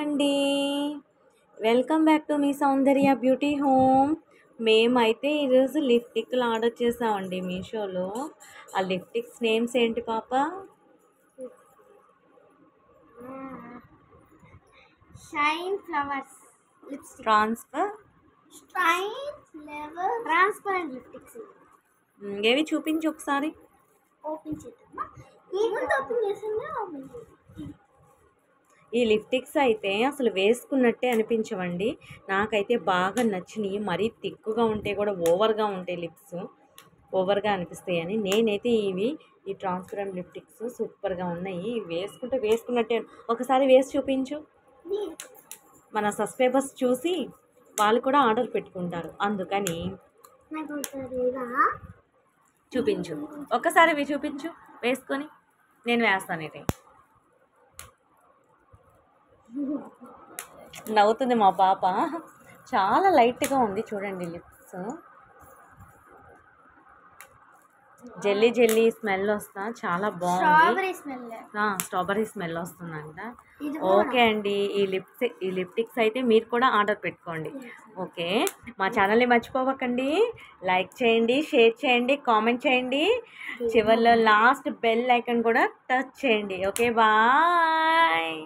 అండి. Welcome back to me Soundarya beauty home. మేమైతే ఈరోజు లిప్టిక్లు ఆర్డర్ చేసామండి మీషోలో. ఆ లిప్టిక్స్ నేమ్స్ ఏంటి పాప? Shine flowers lipstick, transparent lipsticks. ఏవి చూపించు ఒకసారి. ఓపెన్ చేద్దామా? ఓపెన్ చేసిందా? ఈ లిప్టిక్స్ అయితే అసలు వేసుకున్నట్టే అనిపించవండి. నాకైతే బాగా నచ్చినాయి. మరీ తిక్కుగా ఉంటే కూడా ఓవర్గా ఉంటాయి, లిప్స్ ఓవర్గా అనిపిస్తాయి అని నేనైతే ఈ ట్రాన్స్పరెంట్ లిప్టిక్స్ సూపర్గా ఉన్నాయి. వేసుకున్నట్టే. ఒకసారి వేసి చూపించు. మన సబ్స్క్రైబర్స్ చూసి వాళ్ళు కూడా ఆర్డర్ పెట్టుకుంటారు, అందుకని చూపించు. ఒక్కసారి చూపించు వేసుకొని. నేను వేస్తాను. ఇది నవ్వుతుంది మా పాప. చాలా లైట్గా ఉంది చూడండి లిప్స్. జెల్లీ జెల్లీ స్మెల్ వస్తా చాలా బాగుంది. స్ట్రాబెర్రీ స్మెల్ వస్తుందంట. ఓకే అండి, ఈ లిప్టిక్స్ అయితే మీరు కూడా ఆర్డర్ పెట్టుకోండి. ఓకే, మా ఛానల్ని మర్చిపోవకండి. లైక్ చేయండి, షేర్ చేయండి, కామెంట్ చేయండి. చివరిలో లాస్ట్ బెల్ ఐకాన్ కూడా టచ్ చేయండి. Okay, bye.